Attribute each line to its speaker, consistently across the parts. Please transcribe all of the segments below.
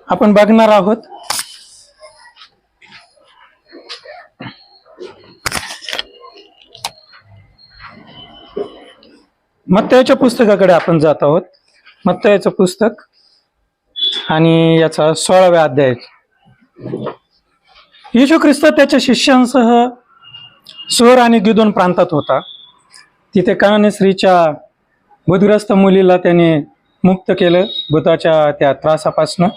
Speaker 1: आपण बघणार आहोत मत्तयाच्या पुस्तकाकडे आपण जात आहोत. मत्तयाचं पुस्तक आणि याचा 16व्या अध्याय. येशू ख्रिस्त त्याच्या शिष्यांसह सोर आणि गिदोन प्रांतात होता. तिथे कनानी स्त्रीच्या बुधग्रस्त मुलीला त्याने मुक्त केलं भूताच्या त्या त्रासापासून.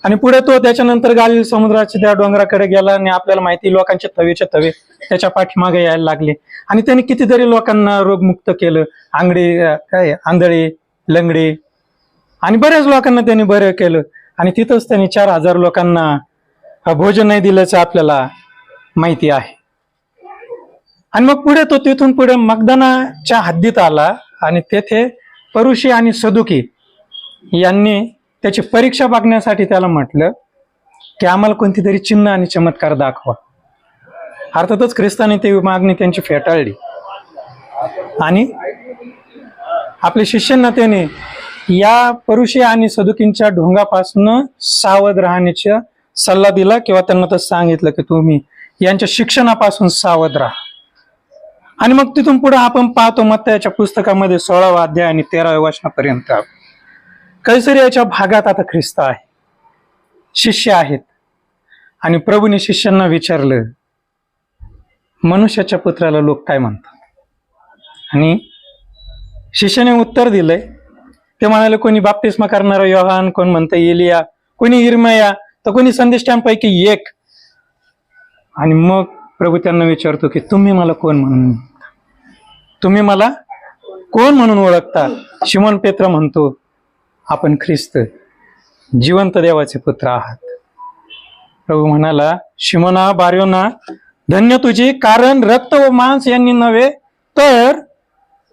Speaker 1: आणि पुढे तो त्याच्यानंतर गालिल समुद्राच्या त्या डोंगराकडे गेला आणि आपल्याला माहिती लोकांचे तवेचे तवे त्याच्या पाठीमागे यायला लागले आणि त्याने कितीतरी लोकांना रोगमुक्त केलं. आंधळे, लंगडे आणि बऱ्याच लोकांना त्यांनी बरं केलं. आणि तिथंच त्यांनी 4000 लोकांना भोजनही दिल्याचं आपल्याला माहिती आहे. आणि मग पुढे तो तिथून पुढे मगदानाच्या हद्दीत आला आणि तेथे परुषी आणि सदुकी यांनी त्याची परीक्षा बघण्यासाठी त्याला म्हटलं की आम्हाला कोणती तरी चिन्ह आणि चमत्कार दाखवा. अर्थातच ख्रिस्ताने ती मागणी त्यांची फेटाळली आणि आपल्या शिष्यांना त्याने या परुषी आणि सदुकींच्या ढोंगापासून सावध राहण्याचा सल्ला दिला किंवा त्यांना तर सांगितलं की तुम्ही यांच्या शिक्षणापासून सावध राहा. आणि मग तिथून पुढे आपण पाहतो मत्तयाच्या पुस्तकामध्ये 16वा अध्याय आणि 13व्या वचनापर्यंत कैसरियाच्या भागात आता ख्रिस्त आहे, शिष्य आहेत. आणि प्रभूने शिष्यांना विचारलं मनुष्याच्या पुत्राला लोक काय म्हणतात. आणि शिष्याने उत्तर दिलंय. ते म्हणाले कोणी बाप्तिस्मा करणारा योहान, कोण म्हणतं एलिया, कोणी इर्मया, तर कोणी संदेष्टांपैकी एक. आणि मग प्रभू त्यांना विचारतो की तुम्ही मला कोण म्हणून तुम्ही मला कोण म्हणून ओळखता. शिमोन पेत्र म्हणतो आपण ख्रिस्त जिवंत देवाचे पुत्र आहात. प्रभू म्हणाला शिमोना बार्योना, धन्य तुझी, कारण रक्त व मांस यांनी नव्हे तर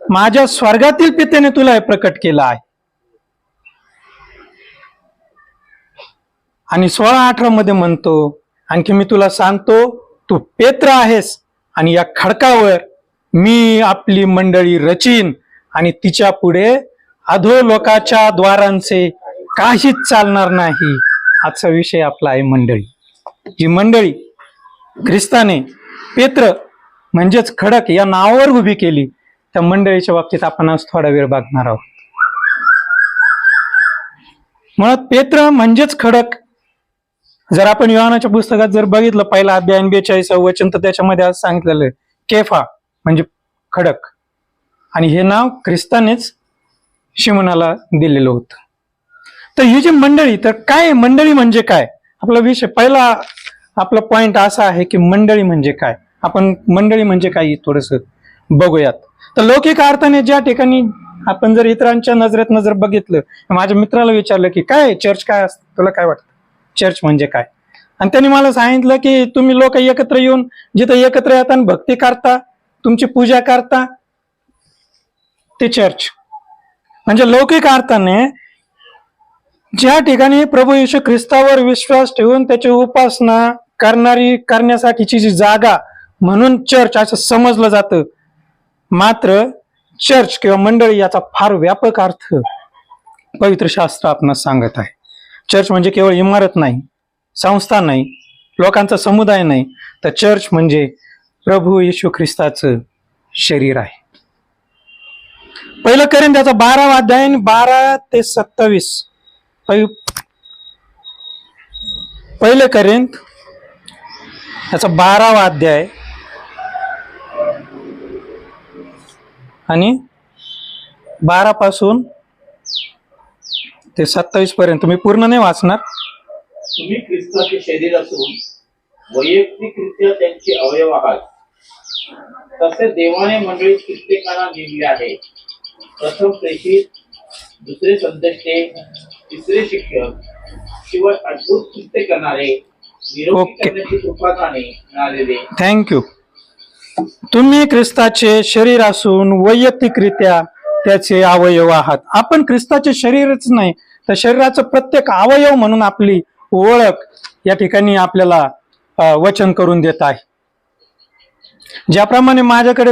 Speaker 1: माझ्या स्वर्गातील पित्याने तुला हे प्रकट केलं आहे. आणि 16:18 मध्ये म्हणतो आणखी मी तुला सांगतो तू पेत्र आहेस आणि या खडकावर मी आपली मंडळी रचीन आणि तिच्या पुढे अधोलोकाच्या द्वारांचे काहीच चालणार नाही. आजचा विषय आपला आहे मंडळी. जी मंडळी ख्रिस्ताने पेत्र म्हणजेच खडक या नावावर उभी केली त्या मंडळीच्या बाबतीत आपण आज थोडा वेळ बघणार आहोत. म्हणत पेत्र म्हणजेच खडक. जर आपण योहानाच्या पुस्तकात जर बघितलं पहिला अध्याय 42 वचन तर त्याच्यामध्ये आज सांगितलेलं केफा म्हणजे खडक. आणि हे नाव ख्रिस्तानेच शिमोनाला दिलेलं होतं. तर ही जी मंडळी, तर काय मंडळी म्हणजे काय, आपला विषय पहिला आपला पॉइंट असा आहे की मंडळी म्हणजे काय. आपण मंडळी म्हणजे काय थोडस बघूयात. तर लौकिक अर्थाने ज्या ठिकाणी आपण जर इतरांच्या नजरेत जर बघितलं, माझ्या मित्राला विचारलं की काय चर्च काय असतं, तुला काय वाटतं चर्च म्हणजे काय. आणि त्यांनी मला सांगितलं की तुम्ही लोक एकत्र येऊन जिथं एकत्र येतात भक्ती करता, तुमची पूजा करता, ते चर्च. म्हणजे लौकिक अर्थाने ज्या ठिकाणी प्रभू येशू ख्रिस्तावर विश्वास ठेवून त्याची उपासना करण्यासाठीची जी जागा म्हणून चर्च असं समजलं जातं. मात्र चर्च किंवा मंडळी याचा फार व्यापक अर्थ पवित्र शास्त्र आपणास सांगत आहे. चर्च म्हणजे केवळ इमारत नाही, संस्था नाही, लोकांचा समुदाय नाही, तर चर्च म्हणजे प्रभू येशू ख्रिस्ताचं शरीर आहे. पहिलं कोरिंथ्याचा 12वा अध्याय 12 ते 27. पहिले कोरिंथ याचा 12वा अध्याय आणि 12 पासून ते 27 पर्यंत मी पूर्ण नाही वाचणार.
Speaker 2: तुम्ही ख्रिस्ताचे शरीर असून वैयक्तिकरित्या त्यांचे अवयव आहात. तसे देवाने मंडळीत कित्येकांना नेमले आहे. प्रथम प्रेषित, दुसरे संदेष्टे, तिसरे शिक्षक, शिवाय अद्भुत कृत्य करणारे, निरोगी करण्याची कृपादाने मिळालेले.
Speaker 1: थँक्यू. तुम्ही ख्रिस्ताचे शरीर असून वैयक्तिकरित्या त्याचे अवयव आहात. आपण ख्रिस्ताचे शरीरच नाही तर शरीराचं प्रत्येक अवयव म्हणून आपली ओळख या ठिकाणी आपल्याला वचन करून देत आहे. ज्याप्रमाणे माझ्याकडे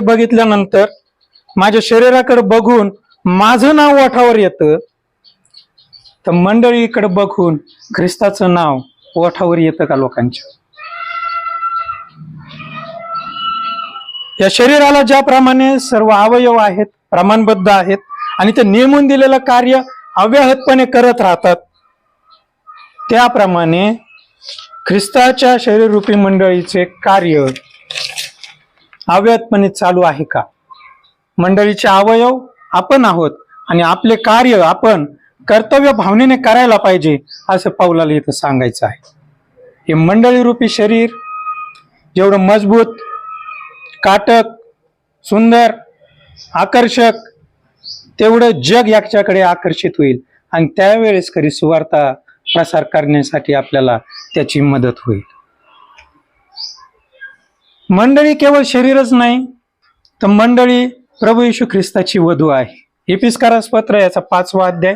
Speaker 1: तर मंडळीकडे बघून ख्रिस्ताचं नाव ओठावर येतं का लोकांच्या? या शरीराला ज्याप्रमाणे सर्व अवयव आहेत, प्रमाणबद्ध आहेत आणि ते नेमून दिलेलं कार्य अव्याहतपणे करत राहतात, त्याप्रमाणे ख्रिस्ताच्या शरीररूपी मंडळीचे कार्य अव्याहतपणे चालू आहे का? मंडळीचे अवयव आपण आहोत आणि आपले कार्य आपण कर्तव्य भावनेने करायला पाहिजे, असं पौलाला इथं सांगायचं आहे. हे मंडळी रूपी शरीर जेवढं मजबूत, काटक, सुंदर, आकर्षक, तेवढं जग याच्याकडे आकर्षित होईल आणि त्यावेळेस खरी सुवार्ता प्रसार करण्यासाठी आपल्याला त्याची मदत होईल. मंडळी केवळ शरीरच नाही, तर मंडळी प्रभू येशू ख्रिस्ताची वधू आहे. एपिस्कारास पत्र याचा 5वा अध्याय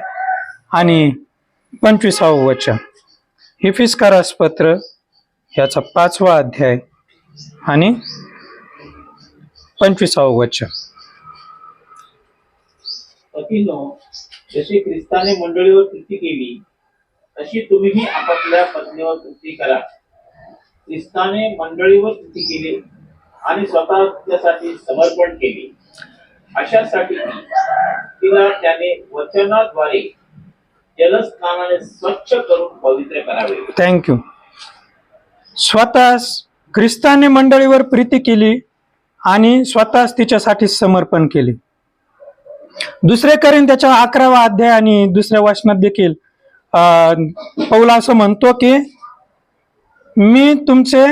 Speaker 1: आणि 25वा वचन. एपिस्कारास पत्र याचा 5वा अध्याय आणि 25वा वचन.
Speaker 2: पतीनो, जशी ख्रिस्ताने मंडळीवर कृती केली तशी तुम्हीही आपापल्या पत्नीवर कृती करा. ख्रिस्ताने मंडळीवर कृती केली आणि स्वतः त्यासाठी समर्पण केले, अशासाठी तिला त्याने वचनाद्वारे जलस्नानाने स्वच्छ करून पवित्र करावे.
Speaker 1: थँक्यू. स्वतःच ख्रिस्ताने मंडळीवर प्रीती केली आणि स्वतःच तिच्यासाठी समर्पण केले. दुसरे त्याच्या 11वा अध्याय आणि दुसऱ्या वचनात देखील पौल असं म्हणतो की मी तुमचे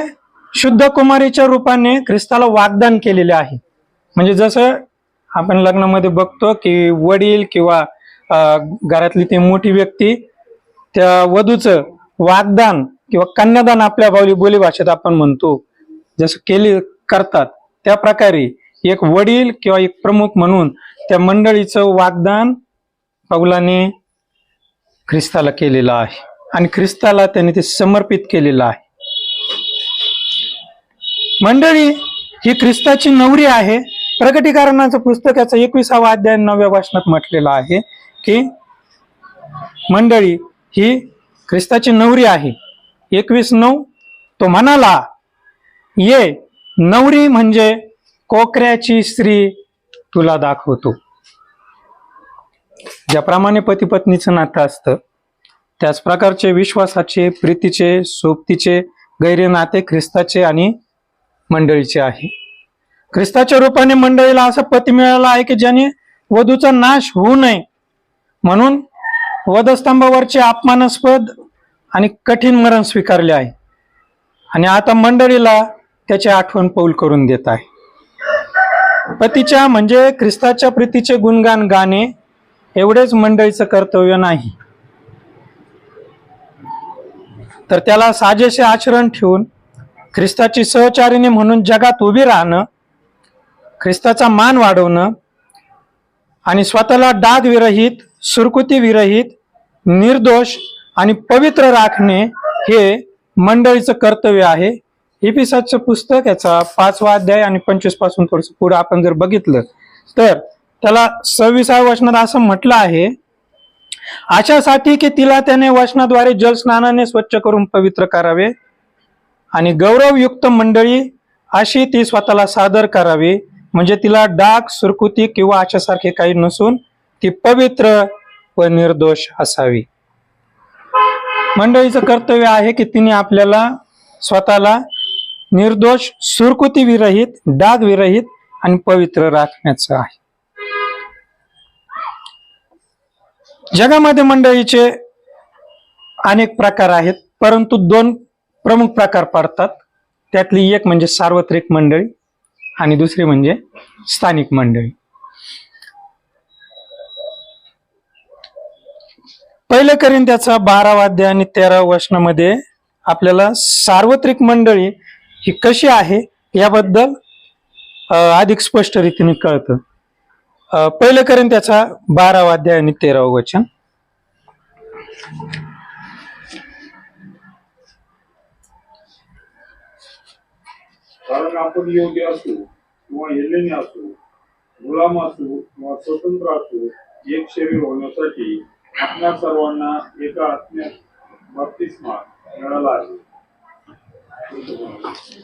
Speaker 1: शुद्ध कुमारीच्या रूपाने ख्रिस्ताला वाग्दान केलेले आहे. म्हणजे जसं आपण लग्नामध्ये बघतो की वडील किंवा घरातली ती मोठी व्यक्ती त्या वधूचं वाग्दान किंवा कन्यादान आपल्या बोली भाषेत आपण म्हणतो जसं करतात, त्या प्रकारे एक वडील किंवा एक प्रमुख म्हणून त्या मंडळीचं वाग्दान पौलाने ख्रिस्ताला केलेलं आहे आणि ख्रिस्ताला त्याने ते समर्पित केलेलं आहे. मंडळी ही ख्रिस्ताची नवरी आहे. प्रकटीकरणाचं पुस्तक याचा 21वा अध्याय 9व्या वचनात म्हटलेलं आहे की मंडळी ही ख्रिस्ताची नवरी आहे. 21:9 तो म्हणाला, ये नवरी म्हणजे कोकऱ्याची स्त्री तुला दाखवतो. ज्याप्रमाणे पती पत्नीचं नातं असतं त्याच प्रकारचे विश्वासाचे, प्रीतीचे, सोबतीचे गैर नाते ख्रिस्ताचे आणि मंडळीचे आहे. ख्रिस्ताच्या रूपाने मंडळीला असा पती मिळाला आहे की ज्याने वधूचा नाश होऊ नये म्हणून वधस्तंभावरचे अपमानास्पद आणि कठीण मरण स्वीकारले आहे आणि आता मंडळीला त्याची आठवण पौल करून देत आहे. पतीच्या म्हणजे ख्रिस्ताच्या प्रीतीचे गुणगान गाणे एवढेच मंडळीचं कर्तव्य नाही, तर त्याला साजेसे आचरण ठेवून ख्रिस्ताची सहचारिणी म्हणून जगात उभी राहणं, ख्रिस्ताचा मान वाढवणं आणि स्वतःला डाग विरहित, सुरकुती विरहित, निर्दोष आणि पवित्र राखणे हे मंडळीचं कर्तव्य आहे. एफिसाचं पुस्तक याचा 5वा अध्याय आणि 25 पासून थोडस पुढे आपण जर बघितलं तर त्याला 26व्या वचनात असं म्हटलं आहे, अशासाठी की तिला त्याने वचनाद्वारे जलस्नानाने स्वच्छ करून पवित्र करावे आणि गौरवयुक्त मंडळी अशी ती स्वतःला सादर करावी, म्हणजे तिला डाग, सुरकुती किंवा अशासारखे काही नसून ती पवित्र व निर्दोष असावी. मंडळीचं कर्तव्य आहे की तिने आपल्याला स्वतःला निर्दोष, सुरकुती विरहित, डाग विरहित आणि पवित्र राखण्याचं आहे. जगामध्ये मंडळीचे अनेक प्रकार आहेत, परंतु 2 प्रमुख प्रकार पडतात. त्यातली एक म्हणजे सार्वत्रिक मंडळी आणि दुसरी म्हणजे स्थानिक मंडळी. पहिले कोरिंथ्याचा 12वा अध्याय आणि 13व्या वचनामध्ये आपल्याला सार्वत्रिक मंडळी ही कशी आहे याबद्दल अधिक स्पष्ट रीतीने कळतं. पहिले कोरिंथ्याचा 12वा अध्याय आणि 13वं वचन.
Speaker 3: कारण आपण योग्य असू किंवा हेलेने असू, गुलाम असू किंवा स्वतंत्र असू, एक शरीर होण्यासाठी आपल्या सर्वांना एका आत्म्यात बप्तिस्मा मिळाला आहे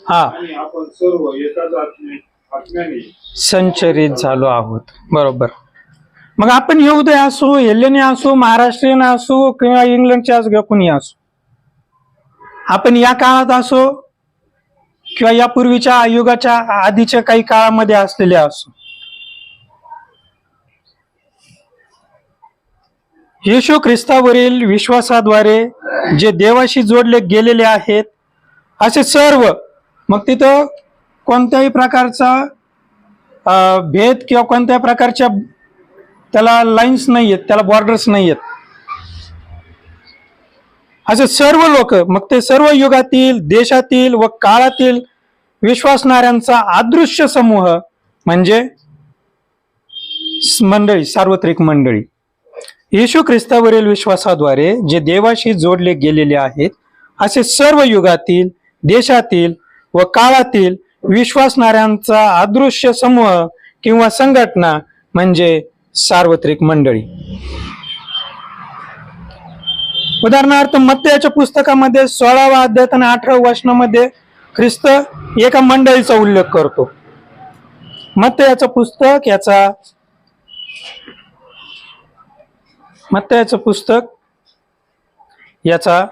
Speaker 1: हा,
Speaker 3: आणि आपण सर्व एकाच आत्म्याने
Speaker 1: संचरित झालो आहोत. बरोबर. मग आपण यहूदी असो, हेलेनी असो, महाराष्ट्रीयन असो किंवा इंग्लंडचे असो किंवा कुणी असो, आपण या काळात असो किंवा यापूर्वीच्या युगाच्या आधीच्या काही काळामध्ये असलेले असो, येशू ख्रिस्तावरील विश्वासाद्वारे जे देवाशी जोडले गेलेले आहेत असे सर्व, मग तिथं कोणत्याही प्रकारचा भेद किंवा कोणत्याही प्रकारच्या त्याला लाईन्स नाही आहेत, त्याला बॉर्डर्स नाही आहेत, असे सर्व लोक, मग ते सर्व युगातील, देशातील व काळातील विश्वासणाऱ्यांचा अदृश्य समूह म्हणजे मंडळी, सार्वत्रिक मंडळी, येशू ख्रिस्तावरील विश्वासाद्वारे जे देवाशी जोडले गेलेले आहेत असे सर्व युगातील, देशातील व काळातील विश्वासणाऱ्यांचा अदृश्य समूह किंवा संघटना म्हणजे सार्वत्रिक मंडळी. उदाहरणार्थ मत्तेच्या पुस्तकामध्ये 16वा अध्याय आणि 18व्या वचनामध्ये ख्रिस्त एका मंडळीचा उल्लेख करतो. मत्तेचं पुस्तक याचा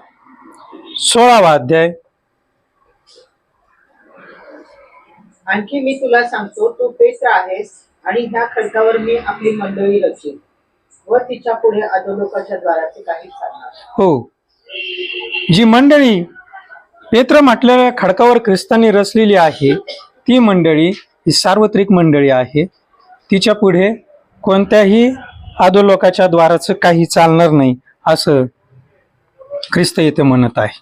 Speaker 1: 16वा अध्याय.
Speaker 4: आणखी मी तुला सांगतो, तू पेत्र आहेस आणि ह्या खडकावर मी आपली मंडळी रचीन व तिच्या पुढे अधोलोकाच्या द्वाराचे काही चालणार.
Speaker 1: हो, जी मंडळी पेत्र म्हटलेल्या खडकावर ख्रिस्तांनी रचलेली आहे ती मंडळी ही सार्वत्रिक मंडळी आहे. तिच्या पुढे कोणत्याही अधोलोकाच्या द्वाराचं काही चालणार नाही असं ख्रिस्त येथे म्हणत आहे.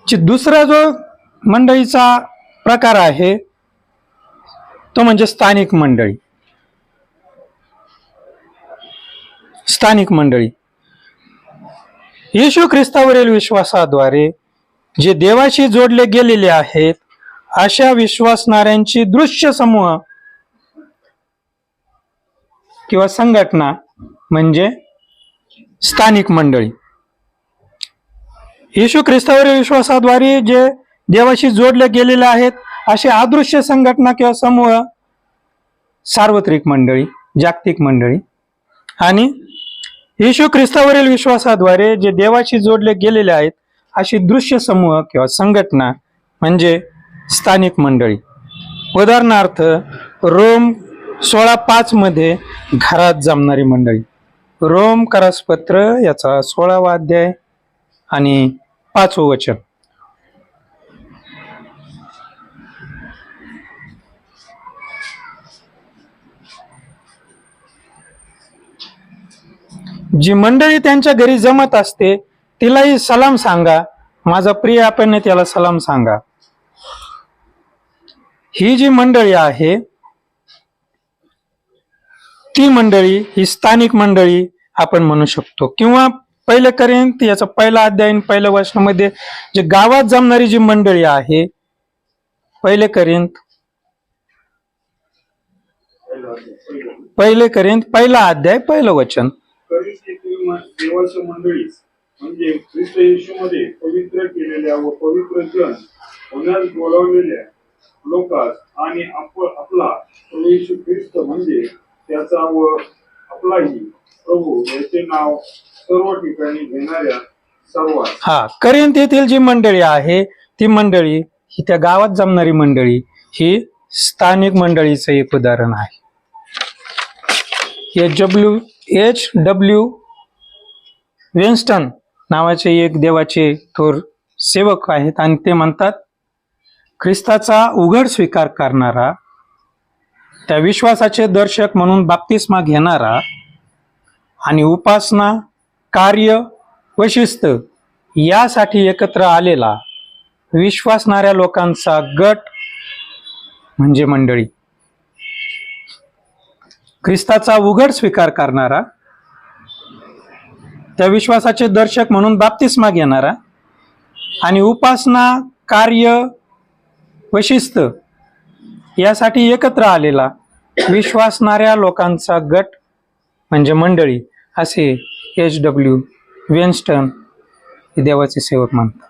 Speaker 1: दुसरा जो मंडळीचा प्रकार आहे तो म्हणजे स्थानिक मंडळी. स्थानिक मंडळी येशू ख्रिस्तावरील विश्वासाद्वारे जे देवाशी जोडले गेलेले आहेत अशा विश्वासणाऱ्यांची दृश्य समूह किंवा संघटना म्हणजे स्थानिक मंडळी. येशू ख्रिस्तावरील विश्वासाद्वारे जे देवाशी जोडले गेलेले आहेत असे अदृश्य संघटना किंवा समूह सार्वत्रिक मंडळी, जागतिक मंडळी. आणि येशू ख्रिस्तावरील विश्वासाद्वारे जे देवाशी जोडले गेलेले आहेत अशी दृश्य समूह किंवा संघटना म्हणजे स्थानिक मंडळी. उदाहरणार्थ रोम 16:5 मध्ये घरात जमणारी मंडळी. रोम करासपत्र याचा 16वा अध्याय आणि 5वं वचन. जी मंडळी त्यांच्या घरी जमत असते तिलाही सलाम सांगा, माझा प्रिय आपण त्याला सलाम सांगा. ही जी मंडळी आहे ती मंडळी ही स्थानिक मंडळी आपण म्हणू शकतो. किंवा पहिले करिंथ याचा 1ला अध्याय 1ल्या वचनामध्ये जे गावात जमणारी जी मंडळी आहे, पहिले करिंथ 1ला अध्याय 1लं वचन.
Speaker 3: देवाच्या मंडळीस म्हणजे ख्रिस्त येशूमध्ये पवित्र केलेल्या व पवित्र जन होण्यास बोलावलेल्या लोकांस आणि आपला प्रभू येशू ख्रिस्त म्हणजे त्याचा व आपलाही प्रभू याचे नाव सर्व ठिकाणी घेणाऱ्या सर्वांस.
Speaker 1: हा, करिंथ येथील जी मंडळी आहे ती मंडळी ही त्या गावात जमणारी मंडळी ही स्थानिक मंडळीचं एक उदाहरण आहे. H.W. विन्स्टन नावाचे एक देवाचे थोर सेवक आहेत आणि ते म्हणतात, ख्रिस्ताचा उघड स्वीकार करणारा, त्या विश्वासाचे दर्शक म्हणून बाप्तिस्मा घेणारा आणि उपासना, कार्य व शिस्त यासाठी एकत्र आलेला विश्वासणाऱ्या लोकांचा गट म्हणजे मंडळी. ख्रिस्ताचा उघड स्वीकार करणारा, त्या विश्वासाचे दर्शक म्हणून बाप्तिस्मा घेणारा आणि उपासना, कार्य व शिस्त यासाठी एकत्र आलेला विश्वासणाऱ्या लोकांचा गट म्हणजे मंडळी असे H.W. वेन्स्टन हे देवाचे सेवक मानतात.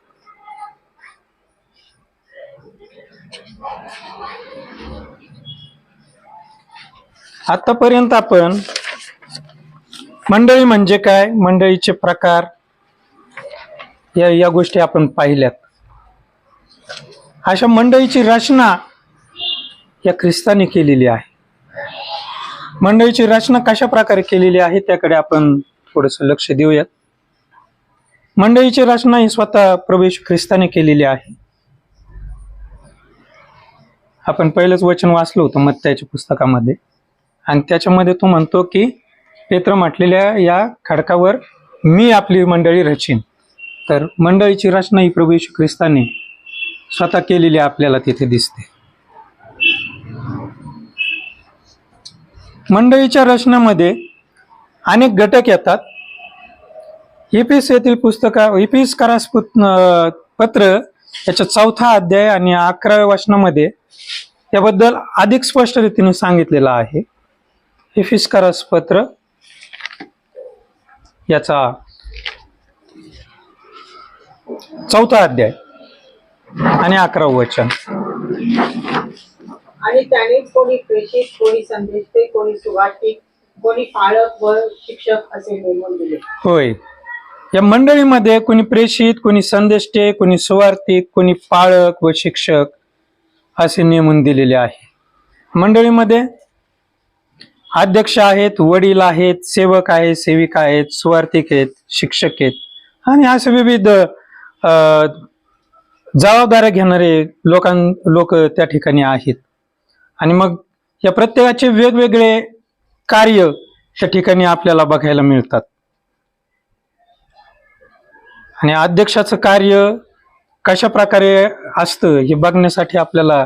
Speaker 1: आतापर्यंत आपण मंडळी म्हणजे काय, मंडळीचे प्रकार या गोष्टी आपण पाहिल्यात. अशा मंडळीची रचना या ख्रिस्ताने केलेली आहे. मंडळीची रचना कशा प्रकारे केलेली आहे त्याकडे आपण थोडस लक्ष देऊयात. मंडळीची रचना ही स्वतः प्रभू येशू ख्रिस्ताने केलेली आहे. आपण पहिलंच वचन वाचलं होतं मत्तयाच्या पुस्तकामध्ये, आणि त्याच्यामध्ये तो म्हणतो की पेत्र म्हटलेल्या या खडकावर मी आपली मंडळी रचीन. तर मंडळीची रचना ही प्रभू येशू ख्रिस्ताने स्वतः केलेली आपल्याला तिथे दिसते. मंडळीच्या रचनेमध्ये अनेक घटक येतात. एफेस पत्र याच्या 4था अध्याय आणि 11व्या वचनामध्ये त्याबद्दल अधिक स्पष्ट रीतीने सांगितलेलं आहे. एफेस पत्र याचा 4था अध्याय आणि 11वं वचन.
Speaker 4: आणि त्याने कोणी प्रेषित, कोणी संदेष्टे, कोणी सुवार्तिक, कोणी पाळक व शिक्षक असे नेमून दिले.
Speaker 1: होय, या मंडळीमध्ये कोणी प्रेषित, कोणी संदेष्टे, कोणी सुवार्तिक, कोणी पाळक व शिक्षक असे नेमून दिलेले आहे. मंडळीमध्ये अध्यक्ष आहेत, वडील आहेत, सेवक आहेत, सेविका आहेत, सुवार्तिक आहेत, शिक्षक आहेत आणि असे विविध जबाबदाऱ्या घेणारे लोक त्या ठिकाणी आहेत. आणि मग या प्रत्येकाचे वेगवेगळे कार्य त्या ठिकाणी आपल्याला बघायला मिळतात. आणि अध्यक्षाचं कार्य कशा प्रकारे असतं हे बघण्यासाठी आपल्याला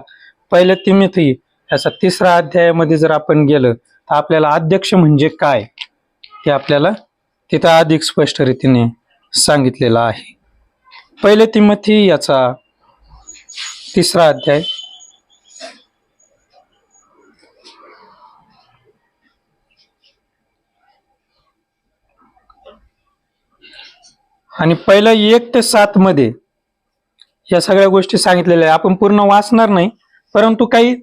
Speaker 1: पहिल्या तिमोथी याचा 3रा अध्यायामध्ये जर आपण गेलं तर आपल्याला अध्यक्ष म्हणजे काय हे आपल्याला तिथं अधिक स्पष्ट रीतीने सांगितलेलं आहे. पहिले तिमोथी याचा 3रा अध्याय आणि पहिला 1 ते 7 मध्ये या सगळ्या गोष्टी सांगितलेल्या आहे. आपण पूर्ण वाचणार नाही, परंतु काही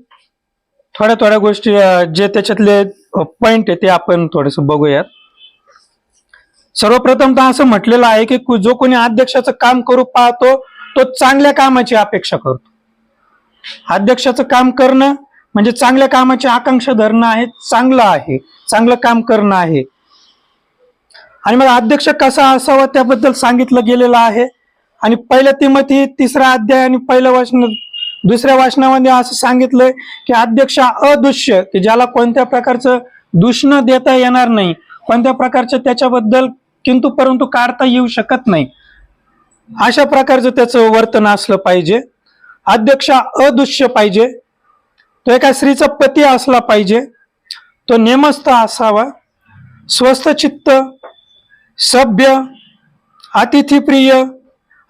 Speaker 1: थोड्या गोष्टी जे त्याच्यातले पॉइंट आहे ते आपण थोडस बघूयात. सर्वप्रथम तर असं म्हटलेलं आहे की जो कोणी अध्यक्षाचं काम करू पाहतो तो चांगल्या कामाची अपेक्षा करतो. अध्यक्षाचं काम करणं म्हणजे चांगल्या कामाची आकांक्षा धरणं आहे, चांगलं आहे, चांगलं काम करणं आहे. आणि मग अध्यक्ष कसा असावा त्याबद्दल सांगितलं गेलेलं आहे. आणि पहिल्या तिमोथी 3रा अध्याय आणि पहिल्या वचन 2ऱ्या वचनामध्ये असं सांगितलंय की अध्यक्ष अदुष्य, की ज्याला कोणत्या प्रकारचं दूषण देता येणार नाही, कोणत्या प्रकारचं त्याच्याबद्दल किंतु परंतु काढता येऊ शकत नाही, अशा प्रकारचं त्याचं वर्तन असलं पाहिजे. अध्यक्ष अदुष्य पाहिजे, तो एका स्त्रीचा पती असला पाहिजे, तो नेमस्थ असावा, स्वस्थ चित्त, सभ्य, अतिथीप्रिय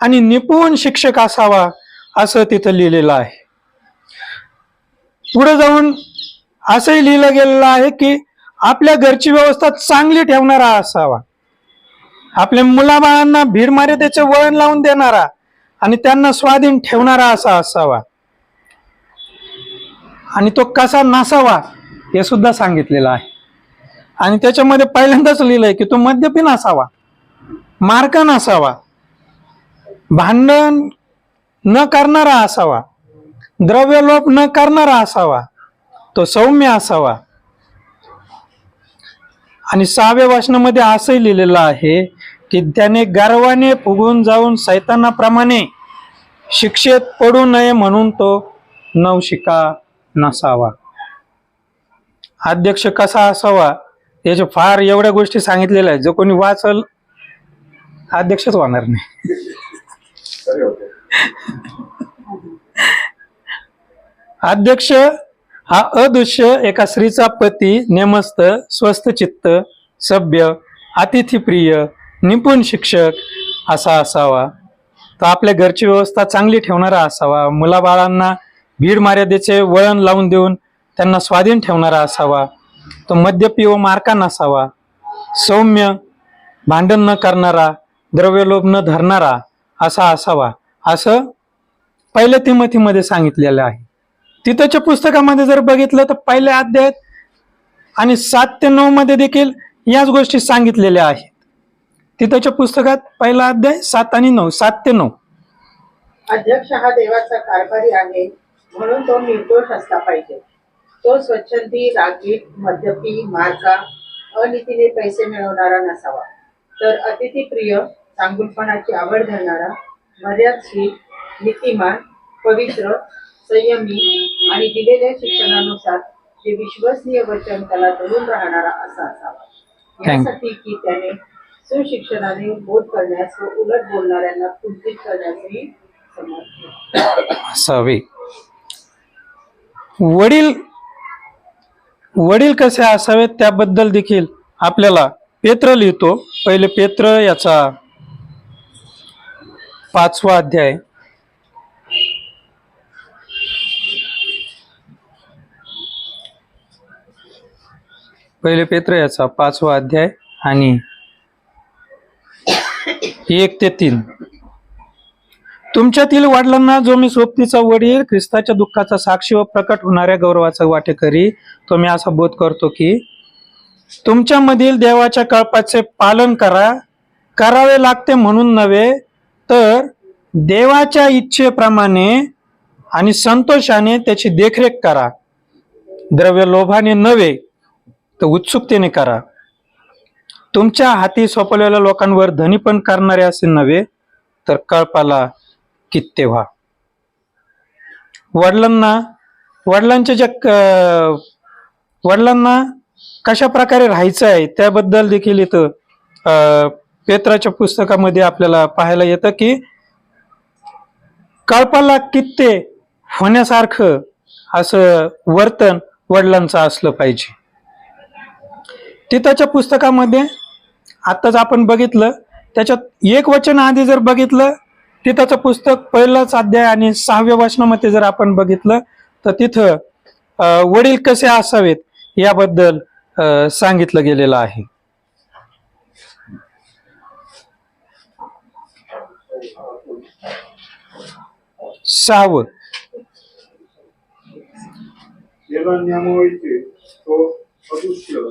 Speaker 1: आणि निपुण शिक्षक असावा असं तिथं लिहिलेलं आहे. पुढे जाऊन असंही लिहिलं गेलेलं आहे की आपल्या घरची व्यवस्था चांगली ठेवणारा असावा, आपल्या मुलाबाळांना भीड मर्यादेचे वळण लावून देणारा आणि त्यांना स्वाधीन ठेवणारा असा असावा. आणि तो कसा नसावा हे सुद्धा सांगितलेलं आहे. आणि त्याच्यामध्ये पहिल्यांदाच लिहिलंय की तो मद्यपी नसावा, मारका नसावा, भांडण न करणारा असावा, द्रव्यलोप न करणारा असावा, तो सौम्य असावा. आणि 6व्या वचनामध्ये असंही लिहिलेलं आहे की त्याने गर्वाने फुगून जाऊन सैतानाप्रमाणे शिक्षेत पडू नये म्हणून तो नवशिका नसावा. अध्यक्ष कसा असावा याच्या फार एवढ्या गोष्टी सांगितलेल्या आहेत, जो कोणी वाचल अध्यक्षच होणार नाही. अध्यक्ष हा अदुष्य, एका स्त्रीचा पती, नेमस्थ, स्वस्थ चित्त, सभ्य, अतिथीप्रिय, निपुण शिक्षक असा असावा. तो आपल्या घरची व्यवस्था चांगली ठेवणारा असावा, मुलाबाळांना भीड मर्यादेचे वळण लावून देऊन त्यांना स्वाधीन ठेवणारा असावा, तो मद्यपी व मारका नसावा, सौम्य, भांडण न करणारा, द्रव्यलोभ न धरणारा असा असावा, असं पहिल्या तिमोथीमध्ये सांगितलेलं आहे. तिथच्या पुस्तकामध्ये जर बघितलं तर पहिल्या अध्यायात आणि 7 ते 9 मध्ये देखील याच गोष्टी सांगितलेल्या आहेत. तिथच्या पुस्तकात पहिला अध्याय 7 आणि 9, 7 ते 9.
Speaker 4: अध्यक्ष हा देवाचा कारभारी आहे, म्हणून तो निर्दोष असला पाहिजे. तो स्वच्छंदी, रागीट, मद्यपी, मारका, अनीतीने पैसे मिळवणारा नसावा, तर अतिथीप्रिय, चांगुलपणाची आवड धरणारा, मर्यादशील, नीतिमान, पवित्र, संयमी आणि दिलेल्या शिक्षणानुसार जे विश्वसनीय वचन त्याला धरून राहणारा असा असावा. यासाठी की त्याने सुशिक्षणाने बोध करण्यास व उलट बोलणाऱ्यांना कुंठित करण्यासही समर्थ
Speaker 1: असावे. वडील कसे असावेत त्याबद्दल देखील आपल्याला पेत्र लिहितो. पहिले पेत्र याचा 5वा अध्याय. पहिले पेत्र याचा 5वा अध्याय आणि 1 ते 3. तुमच्यातील वडिलांना जो मी सोबतीचा वडील, ख्रिस्ताच्या दुःखाचा साक्षी व प्रकट होणाऱ्या गौरवाचा वाटेकरी, तो मी असा बोध करतो की तुमच्यामधील देवाच्या कळपाचे पालन करावे लागते म्हणून नव्हे, तर देवाच्या इच्छेप्रमाणे आणि संतोषाने त्याची देखरेख करा. द्रव्य लोभाने नव्हे, तर उत्सुकतेने करा. तुमच्या हाती सोपवलेल्या लोकांवर धनीपण करणारे असे नव्हे, तर कळपाला कित्ते व्हा. वडिलांना कशा प्रकारे राहायचं आहे त्याबद्दल देखील इथं पेत्राच्या पुस्तकामध्ये आपल्याला पाहायला येतं की कळपाला कित्ते होण्यासारखं असं वर्तन वडिलांचं असलं पाहिजे. तिथच्या पुस्तकामध्ये आत्ताच आपण बघितलं, त्याच्यात एक वचन आधी जर बघितलं, तिथचं पुस्तक पहिलाच अध्याय आणि 6व्या वचनामध्ये जर आपण बघितलं तर तिथं वडील कसे असावेत याबद्दल सांगितलं गेलेलं आहे. सहावं,
Speaker 3: ज्याला नियमावलीचे तो अदृश्य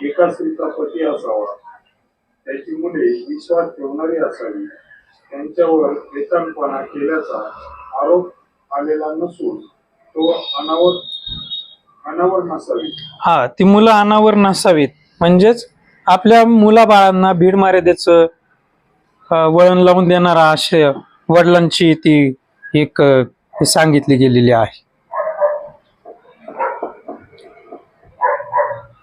Speaker 3: एका स्त्रीचा पती असावा, त्याची मुले विश्वास ठेवणारी असावी, त्यांच्यावर वेतनपणा केल्याचा आरोप आलेला नसून तो अनावर नसावी.
Speaker 1: हा, ती मुलं अनावर नसावीत, म्हणजेच आपल्या मुलाबाळांना भीड मर्यादेचं वळण लावून देणारा आशय वडिलांची ती एक सांगितली गेलेली आहे.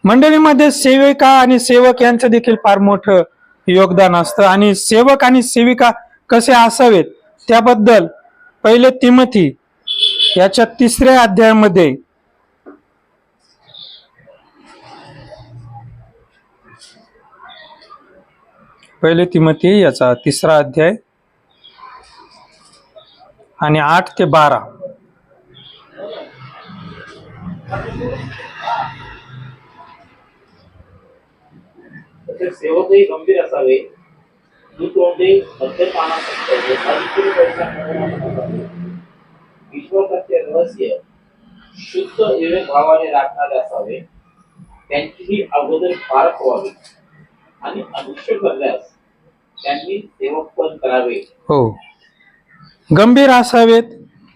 Speaker 1: मंडळीमध्ये सेविका आणि सेवक यांचं देखील फार मोठं योगदान असतं आणि सेवक आणि सेविका कसे असावेत त्याबद्दल पहिले तिमोथी याच्या 3ऱ्या अध्यायामध्ये पहिले तिमोथी याचा 3रा अध्याय आणि 8 ते 12.
Speaker 2: तसेच सेवकही गंभीर असावे, दुतोंडे, मद्यपानासक्त, अतिशय पैसा मिळवणारे, विश्वासाचे रहस्य शुद्ध विवेक भावाने राखणारे असावे, त्यांचीही अगोदर पारख व्हावी आणि अदृश्य करल्यास त्यांनी सेवकपण करावे.
Speaker 1: हो, गंभीर असावेत,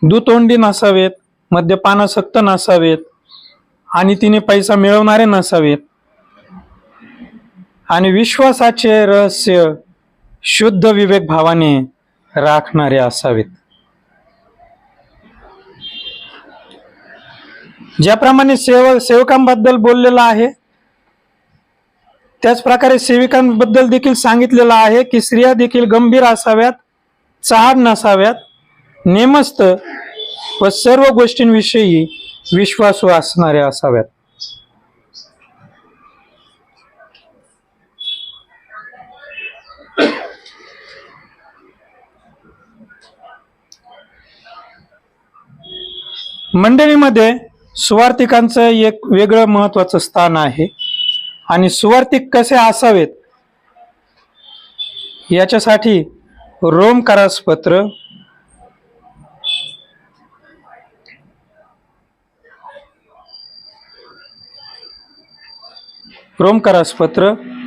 Speaker 1: दुतोंडी नसावेत, मद्यपानासक्त नसावेत, आणि तिने पैसा मिळवणारे नसावेत, आणि विश्वासाचे रहस्य शुद्ध विवेक भावाने राखणारे असावेत. ज्याप्रमाणे सेवकांबद्दल बोललेलं आहे त्याच प्रकारे सेविकांबद्दल देखील सांगितलेलं आहे की स्त्रिया देखील गंभीर असाव्यात, चहाड नसाव्यात, नेमस्त व सर्व गोष्टींविषयी विश्वासू असणाऱ्या असाव्यात. मंडळीमध्ये सुवार्तिकांचं एक वेगळं महत्वाचं स्थान आहे आणि सुवार्तिक कसे असावेत याच्यासाठी रोमकारास पत्र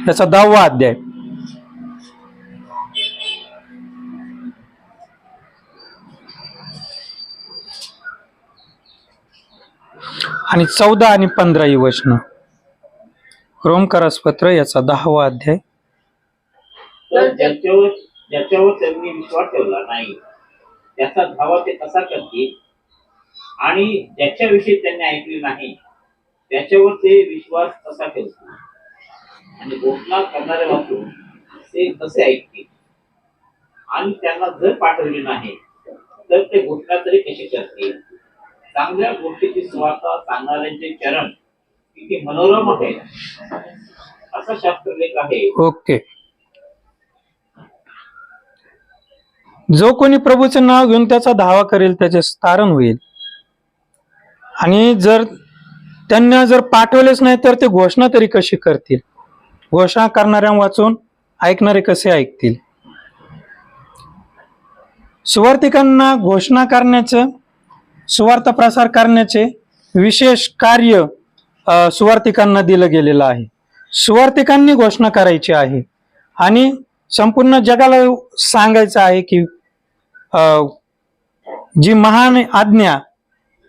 Speaker 1: याचा 10वा अध्याय आणि 14 आणि 15 ही वचनं. रोमकारास पत्र याचा 10वा अध्याय.
Speaker 2: तर ज्याच्यावर त्यांनी विश्वास ठेवला नाही त्याचा धावा ते कसा करतील, आणि ज्याच्याविषयी त्यांनी ऐकले नाही त्याच्यावर ते विश्वास कसा ठेवतील, आणि घोषणा करणारे वाचून ते कसे ऐकतील, आणि त्यांना जर पाठवले नाही तर ते घोषणा तरी कशी करतील. चांगल्या गोष्टीची सुवार्ता सांगणाऱ्यांचे चरण किती मनोरम आहे असा शास्त्रलेख आहे.
Speaker 1: ओके. जो कोणी प्रभूचे नाव घेऊन त्याचा धावा करेल त्याचे तारण होईल, आणि जर त्यांना जर पाठवलेच नाही तर ते घोषणा तरी कशी करतील. घोषणा करणाऱ्या वाचून ऐकणारे कसे ऐकतील. सुवार्तिकांना घोषणा करण्याचं, सुवार्ता प्रसार करण्याचे विशेष कार्य सुवार्तिकांना दिलं गेलेलं आहे. सुवार्तिकांनी घोषणा करायची आहे आणि संपूर्ण जगाला सांगायचं आहे की जी महान आज्ञा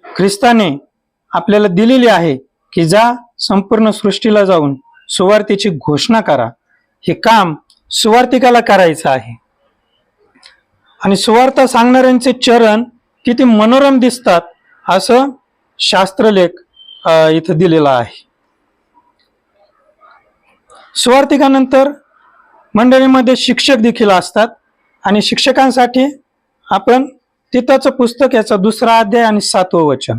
Speaker 1: ख्रिस्ताने आपल्याला दिलेली आहे की जा संपूर्ण सृष्टीला जाऊन सुवार्तेची घोषणा करा, हे काम सुवार्तिकाला करायचं आहे. आणि सुवार्ता सांगणाऱ्यांचे चरण किती मनोरम दिसतात असं शास्त्रलेख इथं दिलेला आहे. सुवार्तिकानंतर मंडळीमध्ये शिक्षक देखील असतात, आणि शिक्षकांसाठी आपण तिथंचं पुस्तक याचा 2रा अध्याय आणि 7वं वचन.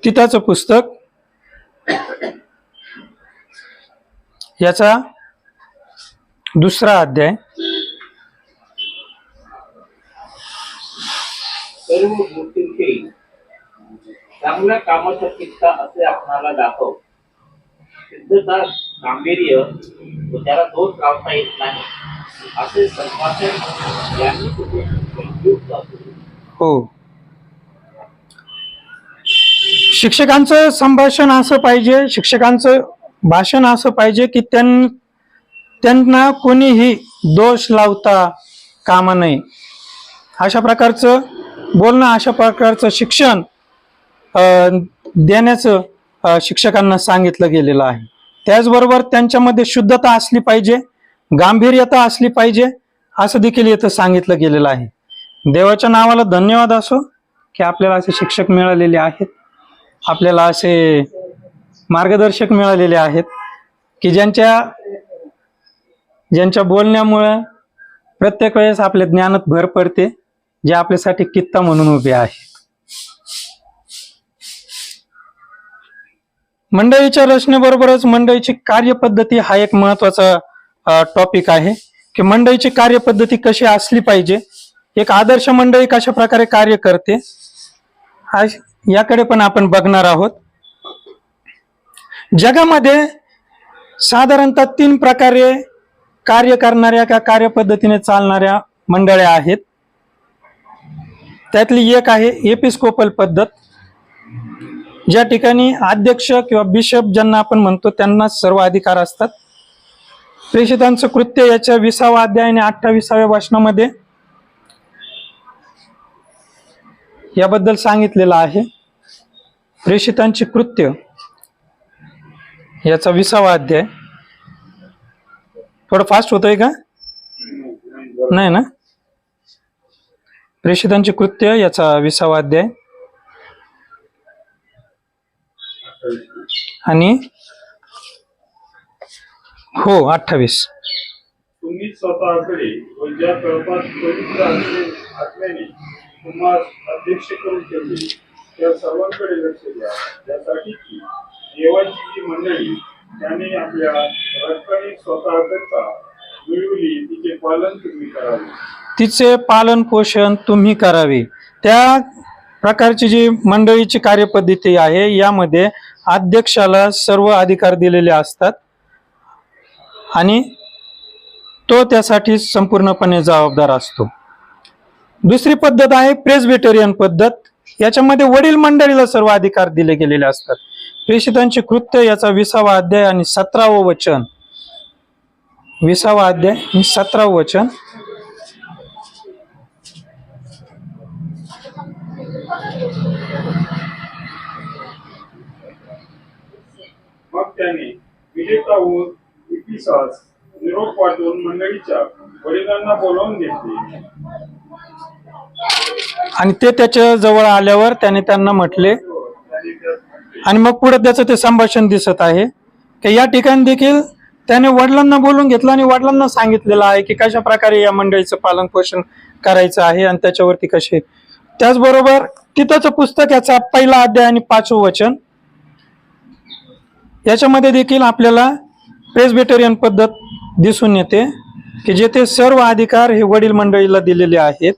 Speaker 1: तिथंचं पुस्तक याचा 2रा अध्याय
Speaker 2: सर्व गोष्टींविषयी चांगल्या कामाचा किस्सा असे आपणाला दाखव. सिद्धता, गांभीर्य व त्याला दोष लावता येत नाही असे संभाषण यांनी तुझे उपयुक्त असेल.
Speaker 1: हो. शिक्षकांचं संभाषण असं पाहिजे, शिक्षकांचं भाषण असं पाहिजे की त्यांना कोणीही दोष लावता कामा नये. अशा प्रकारचं बोलणं, अशा प्रकारचं शिक्षण देण्याचं शिक्षकांना सांगितलं गेलेलं आहे. त्याचबरोबर त्यांच्यामध्ये शुद्धता असली पाहिजे, गांभीर्यता असली पाहिजे असं देखील इथं सांगितलं गेलेलं आहे. देवाच्या नावाला धन्यवाद असो की आपल्याला असे शिक्षक मिळालेले आहेत, आपल्याला असे मार्गदर्शक मिळालेले आहेत की ज्यांच्या बोलण्यामुळं प्रत्येक वेळेस आपल्या ज्ञानात भर पडते, जे आपल्यासाठी कित्ता म्हणून उभे आहे. मंडळीच्या रचनेबरोबरच मंडळीची कार्यपद्धती हा एक महत्वाचा टॉपिक आहे की मंडळीची कार्यपद्धती कशी असली पाहिजे, एक आदर्श मंडळी कशा प्रकारे कार्य करते याकडे पण आपण बघणार आहोत. जगामध्ये साधारणतः 3 प्रकारे कार्य करणाऱ्या का कार्यपद्धतीने चालणाऱ्या मंडळ्या आहेत. त्यातली एक आहे एपिस्कोपल पद्धत, ज्या ठिकाणी अध्यक्ष किंवा बिशप ज्यांना आपण म्हणतो त्यांना सर्व अधिकार असतात. प्रेषितांचं कृत्य याच्या 20वा अध्याय आणि 28व्या वचनामध्ये याबद्दल सांगितलेलं आहे. प्रेषितांची कृत्य याचा 20वा अध्याय. थोडं फास्ट होतोय का? नाही ना. प्रेषितांची कृत्य याचा 20वा अध्याय आणि 28.
Speaker 3: तुम्ही स्वतःकडे व ज्या कळपात पवित्र असल्याने तुम्हाला अध्यक्ष करून ठेवले त्या सर्वांकडे लक्ष द्या, यासाठी की देवाची जी मंडळी त्याने आपल्या रक्ताने स्वतःकरता मिळवली तिचे पालन तुम्ही करावे.
Speaker 1: तिचे पालन पोषण तुम्ही करावे. त्या प्रकारची जी मंडळीची कार्यपद्धती आहे, यामध्ये अध्यक्षाला सर्व अधिकार दिलेले असतात आणि तो त्यासाठी संपूर्णपणे जबाबदार असतो. दुसरी पद्धत आहे प्रेस्बिटेरियन पद्धत. याच्यामध्ये वडील मंडळीला सर्व अधिकार दिले गेलेले असतात. प्रेषितांचे कृत्य याचा 20वा अध्याय आणि 17वे वचन. 20वा अध्याय आणि 17वे वचन.
Speaker 3: मग त्याने विजेताहून इफिसास निरोप पाठवून मंडळीच्या वडिलांना बोलावून घेतले.
Speaker 1: आणि ते त्याच्या जवळ आल्यावर त्याने त्यांना म्हटले, आणि मग पुढे त्याचं ते संभाषण दिसत आहे की या ठिकाणी देखील त्याने वडिलांना बोलून घेतलं आणि वडिलांना सांगितलेलं आहे की कशा प्रकारे या मंडळीचं पालन पोषण करायचं आहे आणि त्याच्यावरती कसे. त्याचबरोबर तिथंच पुस्तक याचा 1ला अध्याय आणि 5वं वचन. याच्यामध्ये देखील आपल्याला प्रेस्बिटेरियन पद्धत दिसून येते की जेथे सर्व अधिकार हे वडील मंडळीला दिलेले आहेत.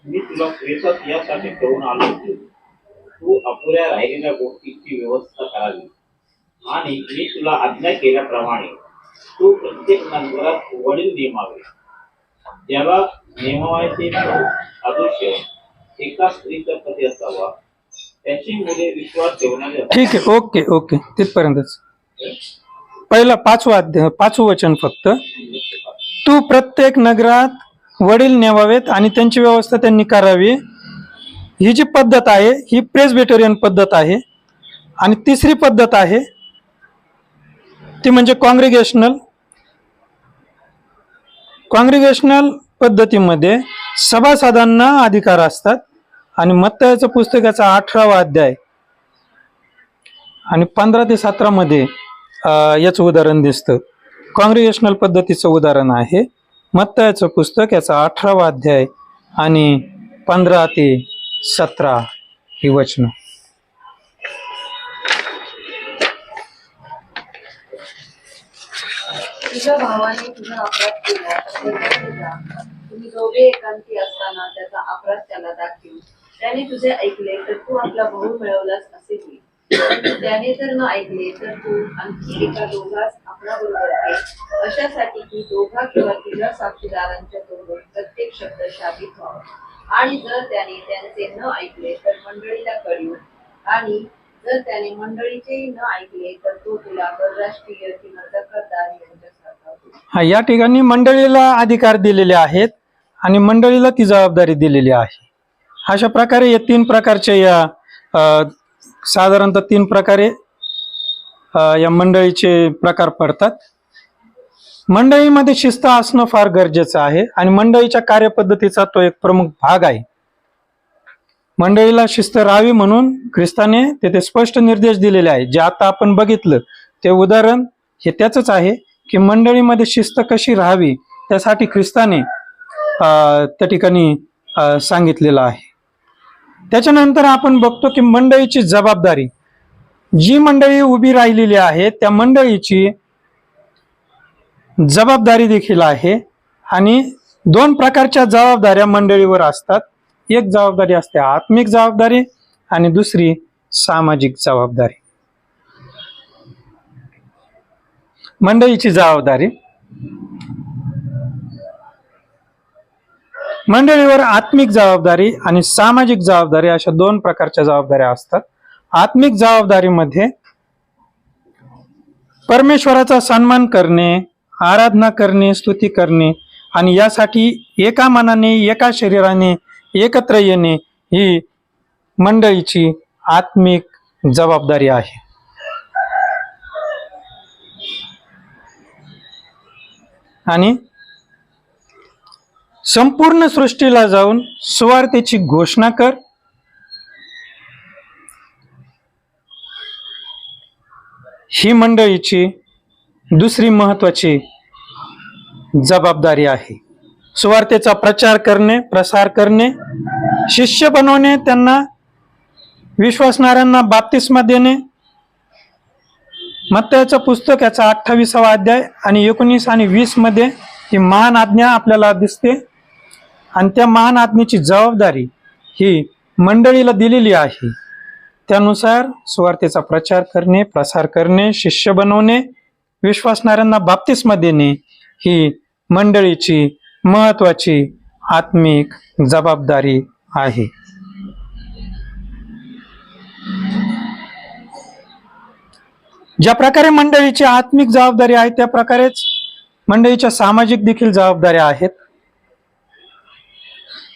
Speaker 2: मी तुला प्रेषक यासाठी करून आलो की तू अपुऱ्या राहिलेल्या गोष्टीची व्यवस्था करावी आणि मी तुला आज्ञा केल्याप्रमाणे तू प्रत्येक नगरात वडील नेमावे. ज्याला नेमवायचे आदर्श एका स्त्रीचा पती असावा, त्याची मुले विश्वास ठेवणारे.
Speaker 1: ठीक आहे, ओके ओके, तिथपर्यंतच. पहिला 5वं अध्याय 5वं वचन फक्त. तू प्रत्येक नगरात वडील नेमावेत आणि त्यांची व्यवस्था त्यांनी करावी. ही जी पद्धत आहे ही प्रेस्बिटेरियन पद्धत आहे. आणि तिसरी पद्धत आहे ती म्हणजे कॉंग्रिगेशनल पद्धतीमध्ये सभासदांना अधिकार असतात. आणि मत्तयाचं पुस्तकाचा 18वा अध्याय आणि 15 ते 17 मध्ये याचं उदाहरण दिसतं. कॉंग्रिगेशनल पद्धतीचं उदाहरण आहे मत्तयाचं पुस्तक याचा 18वा अध्याय आणि 15 ते 17 ही वचनं.
Speaker 5: तुझ्या भावाने तुझा अपराध केला तर त्याच्याकडे जा. तुम्ही दोघे एकांती असताना त्याचा अपराध त्याला दाखवून त्याने तुझे ऐकले तर तू आपला भाऊ मिळवलास असे होईल. त्याने जर न ऐकले तर तू आणखी एका दोघास आपला बरोबर घे, अशासाठी की दोघा किंवा तिघा साक्षीदारांच्या तोंडून प्रत्येक शब्द शाबित व्हावा. आणि जर त्याने त्यांचे न ऐकले तर मंडळीला कळवून, आणि जर त्याने मंडळीचेही न ऐकले तर तो तुला परराष्ट्रीय किंवा तक्रारदार यांच्यासारखा होईल.
Speaker 1: या ठिकाणी मंडळीला अधिकार दिलेले आहेत आणि मंडळीला ती जबाबदारी दिलेली आहे. अशा प्रकारे या 3 प्रकारच्या या साधारणतः 3 प्रकारे या मंडळीचे प्रकार पडतात. मंडळीमध्ये शिस्त असणं फार गरजेचं आहे आणि मंडळीच्या कार्यपद्धतीचा तो एक प्रमुख भाग आहे. मंडळीला शिस्त राहावी म्हणून ख्रिस्ताने तेथे स्पष्ट निर्देश दिलेले आहेत. जे आता आपण बघितलं ते उदाहरण हे त्याचंच आहे की मंडळीमध्ये शिस्त कशी राहावी त्यासाठी ख्रिस्ताने त्या ठिकाणी सांगितलेलं आहे. त्याच्यानंतर आपण बघतो की मंडळीची जबाबदारी. जी मंडळी उभी राहिलेली आहे त्या मंडळीची जबाबदारी देखील आहे आणि 2 प्रकारच्या जबाबदाऱ्या मंडळीवर असतात. एक जबाबदारी असते आत्मिक जबाबदारी आणि दुसरी सामाजिक जबाबदारी. मंडळीची जबाबदारी. मंडळीवर आत्मिक जबाबदारी आणि सामाजिक जबाबदारी अशा 2 प्रकारच्या जबाबदाऱ्या असतात. आत्मिक जबाबदारीमध्ये परमेश्वराचा सन्मान करणे, आराधना करणे, स्तुती करणे आणि यासाठी एका मनाने एका शरीराने एकत्र येणे ही मंडळीची आत्मिक जबाबदारी आहे. आणि संपूर्ण सृष्टीला जाऊन सुवार्तेची घोषणा कर. ही मंडळीची दुसरी महत्वाची जबाबदारी आहे. सुवार्तेचा प्रचार करणे, प्रसार करणे, शिष्य बनवणे, त्यांना विश्वासणाऱ्यांना बाप्तिस्मा देणे, मत्तयाचं पुस्तक याचा 28वा अध्याय आणि 19 आणि 20 मध्ये ही महान आज्ञा आपल्याला दिसते आणि त्या महान आज्ञेची जबाबदारी ही मंडळीला दिलेली आहे. त्यानुसार सुवार्तेचा प्रचार करणे, प्रसार करणे, शिष्य बनवणे, विश्वासणाऱ्यांना बाप्तिस्मा देणे ही मंडळीची महत्वाची आत्मिक जबाबदारी आहे. ज्या प्रकारे मंडळीची आत्मिक जबाबदारी आहे त्या प्रकारेच मंडळीच्या सामाजिक देखील जबाबदाऱ्या आहेत.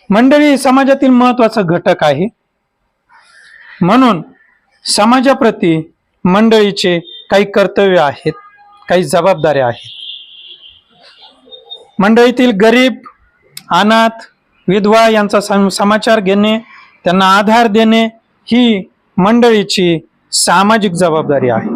Speaker 1: मंडळी समाजातील महत्वाचा घटक आहे. म्हणून समाजाप्रती मंडळीचे काही कर्तव्य आहेत, काही जबाबदाऱ्या आहेत. मंडळीतील गरीब, अनाथ, विधवा यांचा समाचार घेणे, त्यांना आधार देणे ही मंडळीची सामाजिक जबाबदारी आहे.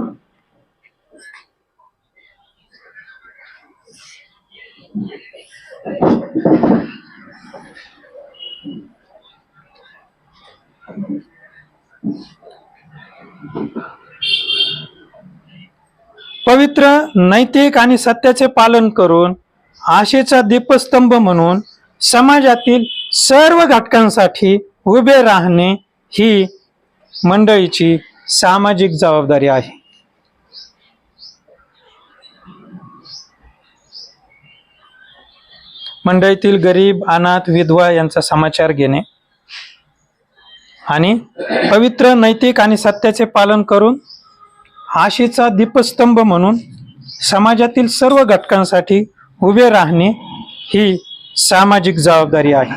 Speaker 1: पवित्र, नैतिक आणि सत्याचे पालन करून आशेचा दीपस्तंभ म्हणून समाजातील सर्व घटकांसाठी उभे राहणे ही मंडळीची सामाजिक जबाबदारी आहे. मंडळीतील गरीब, अनाथ, विधवा यांचा समाचार घेणे आणि पवित्र, नैतिक आणि सत्याचे पालन करून आशेचा दीपस्तंभ म्हणून समाजातील सर्व घटकांसाठी उभे राहणे ही सामाजिक जबाबदारी आहे.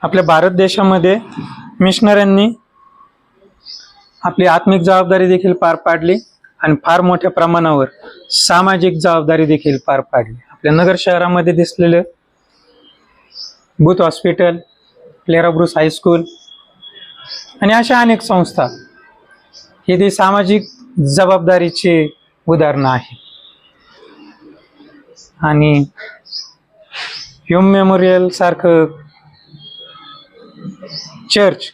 Speaker 1: आपल्या भारत देशामध्ये मिशनऱ्यांनी आपली आत्मिक जबाबदारी देखील पार पाडली आणि फार मोठ्या प्रमाणावर सामाजिक जबाबदारी देखील पार पाडली. आपल्या नगर शहरामध्ये दिसलेले booth hospital, Clara Bruce high school आणि अशा अनेक संस्था ही ती सामाजिक जबाबदारीची उदाहरणं आहेत. आणि ह्युम मेमोरियल सारखं चर्च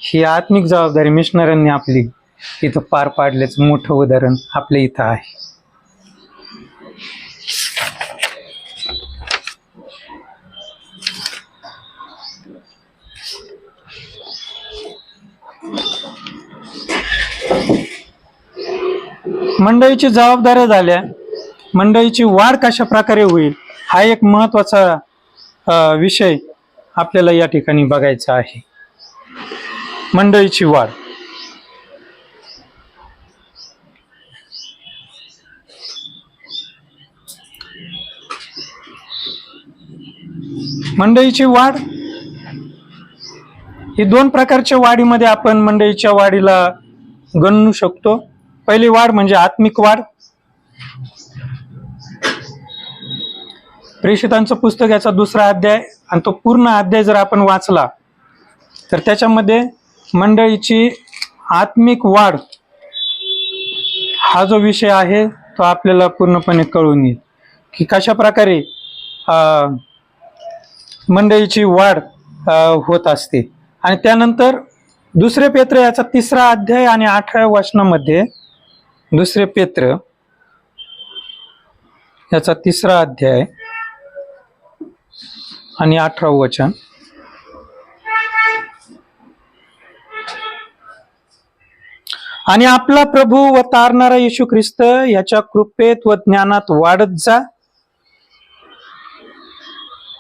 Speaker 1: ही आत्मिक जबाबदारी मिशनऱ्यांनी आपली इथं पार पाडल्याचं मोठं उदाहरण आपल्या इथं आहे. मंडळीची जबाबदाऱ्या झाल्या, मंडळीची वाढ कशा प्रकारे होईल हा एक महत्वाचा विषय आपल्याला या ठिकाणी बघायचा आहे. मंडळीची वाढ. मंडळीची वाढ ही दोन प्रकारच्या वाढीमध्ये आपण मंडळीच्या वाढीला गणू शकतो. पहिली वाढ म्हणजे आत्मिक वाढ. प्रेषितांचं पुस्तक याचा 2रा अध्याय आणि तो पूर्ण अध्याय जर आपण वाचला तर त्याच्यामध्ये मंडळीची आत्मिक वाढ हा जो विषय आहे तो आपल्याला पूर्णपणे कळून येईल की कशा प्रकारे मंडळीची वाढ होत असते. आणि त्यानंतर 2 पेत्र याचा 3रा अध्याय आणि 8व्या वचनामध्ये 2 पेत्र याचा 3रा अध्याय आणि 18वं वचन. आणि आपला प्रभू व तारणारा येशू ख्रिस्त याच्या कृपेत व ज्ञानात वाढत जा.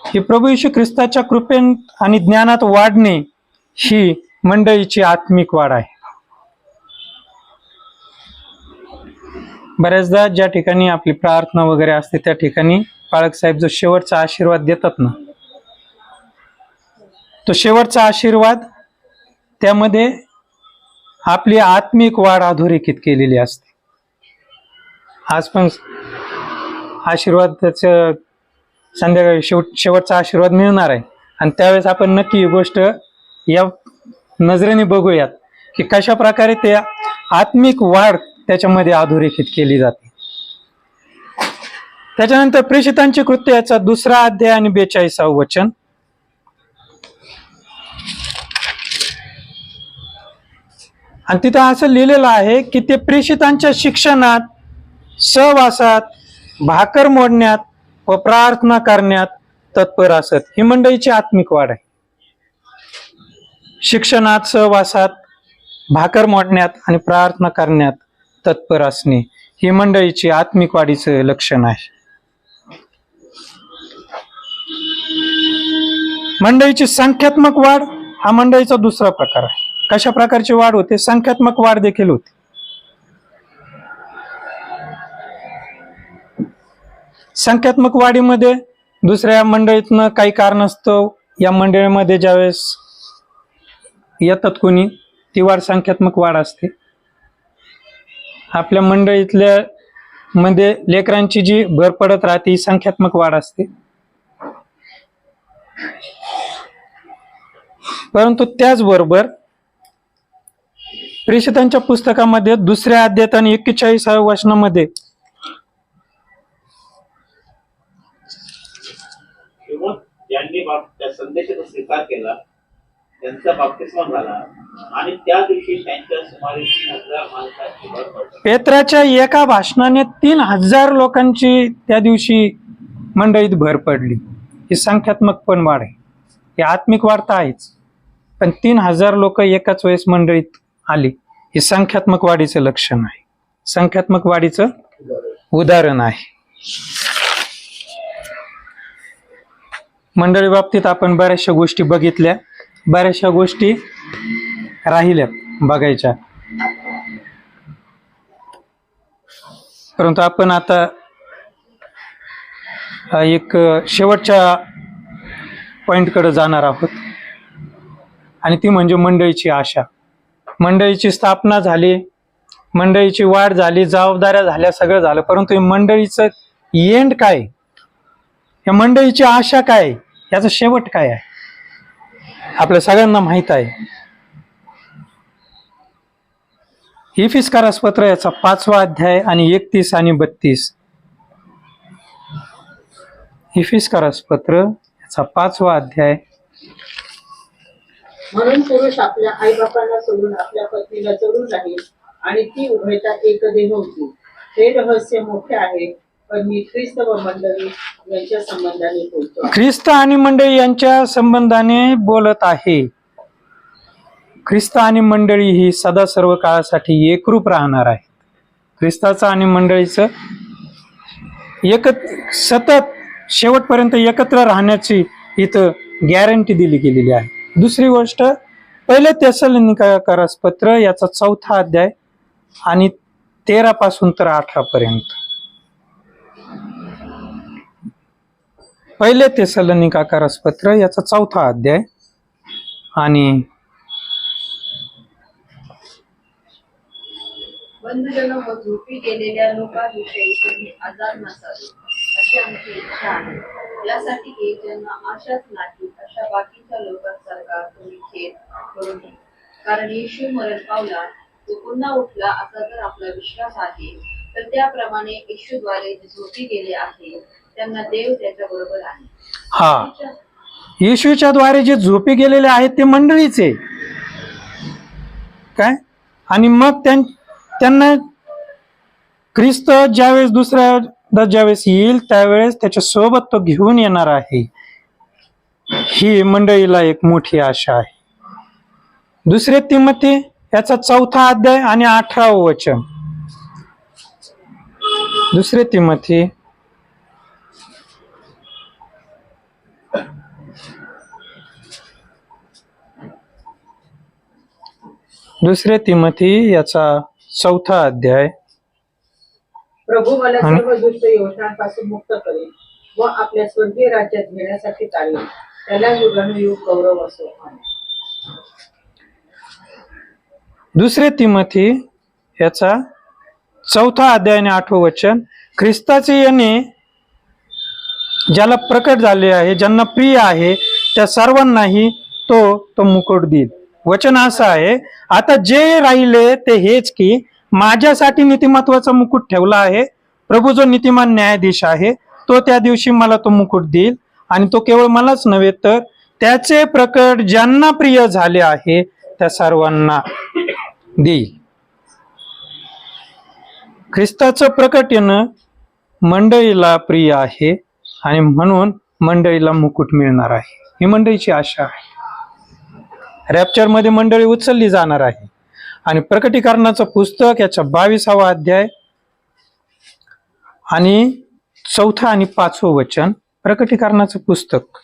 Speaker 1: हे प्रभू येशू ख्रिस्ताच्या कृपेत आणि ज्ञानात वाढणे ही मंडळीची आत्मिक वाढ आहे. बऱ्याचदा ज्या ठिकाणी आपली प्रार्थना वगैरे असते त्या ठिकाणी पाळक साहेब जो शेवटचा आशीर्वाद देतात ना, तो शेवटचा आशीर्वाद त्यामध्ये आपली आत्मिक वाढ अधोरेखित केलेली असते. आज पण आशीर्वादाचं संध्याकाळी शेवटचा आशीर्वाद मिळणार आहे आणि त्यावेळेस आपण नक्की ही गोष्ट या नजरेने बघूयात की कशा प्रकारे त्या आत्मिक वाढ त्याच्यामध्ये अधोरेखित केली जाते. त्याच्यानंतर प्रेषितांची कृत्य याचा 2रा अध्याय आणि 42वं वचन. आणि तिथं असं लिहिलेलं आहे की ते प्रेषितांच्या शिक्षणात, सहवासात, भाकर मोडण्यात व प्रार्थना करण्यात तत्पर असत. ही मंडळीची आत्मिक वाढ आहे. शिक्षणात, सहवासात, भाकर मोडण्यात आणि प्रार्थना करण्यात तत्पर असणे ही मंडळीची आत्मिक वाढीचं लक्षण आहे. मंडळीची संख्यात्मक वाढ हा मंडळीचा दुसरा प्रकार आहे. कशा प्रकारची वाढ होते? संख्यात्मक वाढ देखील होते. संख्यात्मक वाढीमध्ये दुसऱ्या मंडळीतनं काही कारणास्तव या मंडळीमध्ये ज्यावेळेस येतात कोणी, ती वाढ संख्यात्मक वाढ असते. आपल्या मंडळीतल्या मध्ये लेकरांची जी भर पडत राहते ही संख्यात्मक वाढ असते. परंतु त्याचबरोबर प्रेषितांच्या पुस्तकामध्ये दुसऱ्या अध्यायात आणि 41व्या वचनामध्ये
Speaker 2: किंवा ज्यांनी त्या संदेशाचा स्वीकार केला त्यांचा बाप्तिस्मा झाला आणि त्या दिवशी त्यांच्या सुमारे 3000 माणसांची भर पडली.
Speaker 1: पेत्राच्या एका भाषणाने 3000 लोकांची त्या दिवशी मंडळीत भर पडली. ही संख्यात्मक पण वाढ आहे. ही आत्मिक वाढ तर आहेच, पण 3000 लोक एकाच वेळेस मंडळीत आली हे संख्यात्मक वाढीचं लक्षण आहे, संख्यात्मक वाढीचं उदाहरण आहे. मंडळी बाबतीत आपण बऱ्याचशा गोष्टी बघितल्या, बऱ्याचशा गोष्टी राहिल्या बघायच्या. परंतु आपण आता एक शेवटच्या पॉइंटकडे जाणार आहोत आणि ती म्हणजे मंडळीची आशा. मंडळीची स्थापना झाली, मंडळीची वाढ झाली, जबाबदाऱ्या झाल्या, सगळं झालं, परंतु मंडळीचं एंड काय? या मंडळीची आशा काय? याचा शेवट काय आहे? आपल्या सगळ्यांना माहित आहे. इफिसकारास पत्र याचा 5वा अध्याय आणि 31 आणि 32. इफिसकारास पत्र याचा 5वा अध्याय.
Speaker 4: म्हणून पुरुष आपल्या आईबापांना सोडून आपल्या पत्नीला जोडून राहील आणि ती उभयता एक देह होती. हे रहस्य मोठे आहे, पण मी ख्रिस्त व मंडळी यांच्या संबंधाने बोलतो.
Speaker 1: ख्रिस्त आणि मंडळी यांच्या संबंधाने बोलत आहे. ख्रिस्त आणि मंडळी ही सदा सर्व काळासाठी एकरूप राहणार आहे. ख्रिस्ताचं आणि मंडळीचं सतत शेवटपर्यंत एकत्र राहण्याची इथं गॅरंटी दिली गेलेली आहे. दुसरी गोष्ट, पहिले तेसलोनिकरास पत्र याचा 4था अध्याय आणि 13 पासून तर 18 पर्यंत. पहिले तेसलोनिकरास पत्र याचा 4था अध्याय आणि
Speaker 5: बंधुजन व झोपी गेलेल्या लोकांविषयी तुम्ही आजाद नसावे अशी आमची इच्छा आहे. यासाठी की ज्यांना आशाच नाही अशा बाकीच्या लोकांसारखा तुम्ही खेद करू नये. कारण येशू मरण पावला, तो पुन्हा उठला असा जर आपला विश्वास आहे, तर त्याप्रमाणे येशूद्वारे जे झोपी गेले आहे त्यांना देव त्याच्या बरोबर आहे.
Speaker 1: हा, येशूच्या द्वारे जे झोपी गेलेले आहेत ते मंडळीचे काय, आणि मग त्यांना ख्रिस्त ज्यावेळेस दुसऱ्या ज्यावेळेस येईल त्यावेळेस त्याच्या सोबत तो घेऊन येणार आहे. ही मंडळीला एक मोठी आशा आहे. दुसरे तिमोथी याचा 4था अध्याय आणि 18वे वचन. दुसरे तिमोथी याचा 4था अध्याय.
Speaker 4: प्रभू मला सर्व दुष्ट योजनांपासून मुक्त करेल व आपल्या स्वर्गीय राज्यात घेण्यासाठी चालेल. त्याला युगानुयुग गौरव असो.
Speaker 1: दुसरे तिमोथी याचा 4था अध्याय आणि 8वे वचन. ख्रिस्ताचे येणे ज्याला प्रकट झाले आहे, ज्यांना प्रिय आहे, त्या सर्वांनाही तो मुकुट देईल. वचन असं आहे, आता जे राहिले ते हेच की माझ्यासाठी नीतिमत्वाचा मुकुट ठेवला आहे. प्रभू जो नीतिमान न्यायाधीश आहे तो त्या दिवशी मला तो मुकुट देईल, आणि तो केवळ मलाच नव्हे तर त्याचे प्रकट ज्यांना प्रिय झाले आहे त्या सर्वांना. देईल. ख्रिस्ताचं प्रकट येणं मंडळीला प्रिय आहे आणि म्हणून मंडळीला मुकुट मिळणार आहे, ही मंडळीची आशा आहे. रॅप्चर मध्ये मंडळी उचलली जाणार आहे. आणि प्रकटीकरणाचं पुस्तक याचा 22वा अध्याय आणि 4 आणि 5 वचन. प्रकटीकरणाचं पुस्तक.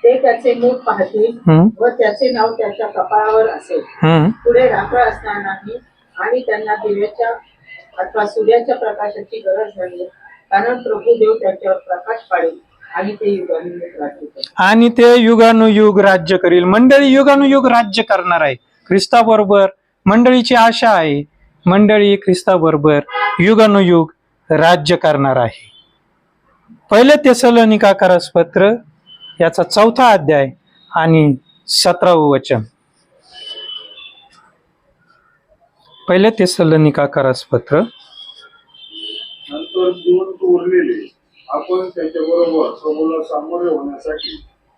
Speaker 4: ते त्याचे मुख पाहतील
Speaker 1: हम्म,
Speaker 4: व त्याचे नाव त्याच्या कपाळावर असेल.
Speaker 1: हम्म.
Speaker 4: पुढे रात्र असणार नाही आणि त्यांना दिव्याच्या अथवा सूर्याच्या प्रकाशाची गरज नाही, कारण प्रभू देव त्याच्यावर प्रकाश पाडेल आणि ते युगानुयुग राज्य करेल.
Speaker 1: आणि ते युगानुयुग राज्य करील. मंडळी युगानुयुग राज्य करणार आहे ख्रिस्ताबरोबर. मंडळीची आशा आहे, मंडळी ख्रिस्ताबरोबर युगानुयुग राज्य करणार आहे. पहिले तेसलोनिकास पत्र याचा 4 अध्याय आणि 17 वचन. पहिले तेसलोनिकास पत्र.
Speaker 3: नंतर जिवंत उरलेले आपण त्याच्याबरोबर प्रभूला सामोरे होण्यासाठी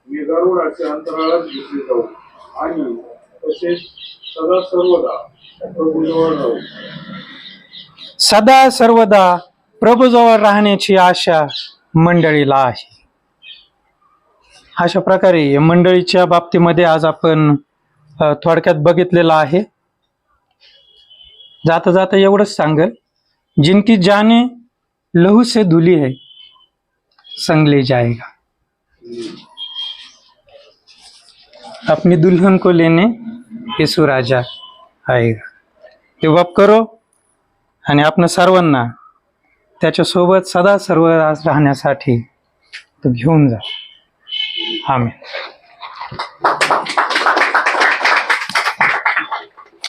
Speaker 3: मेघारूढाच्या अंतराळात घेतले जाऊ आणि तसेच सदा सर्वदा प्रभूजवळ राहू.
Speaker 1: सदा सर्वदा प्रभूजवळ राहण्याची आशा मंडळीला आहे. अशा प्रकारे मंडळीच्या बाबतीमध्ये आज आपण थोडक्यात बघितलेलं आहे. जाता जाता एवढंच सांगेल, जिनकी जाने लहू से धुली है संग ले जाएगा, अपनी दुल्हन को लेने यीशु राजा आएगा. ते बाप करो आणि आपण सर्वांना त्याच्यासोबत सदा सर्व राहण्यासाठी तो घेऊन जा. आमेन.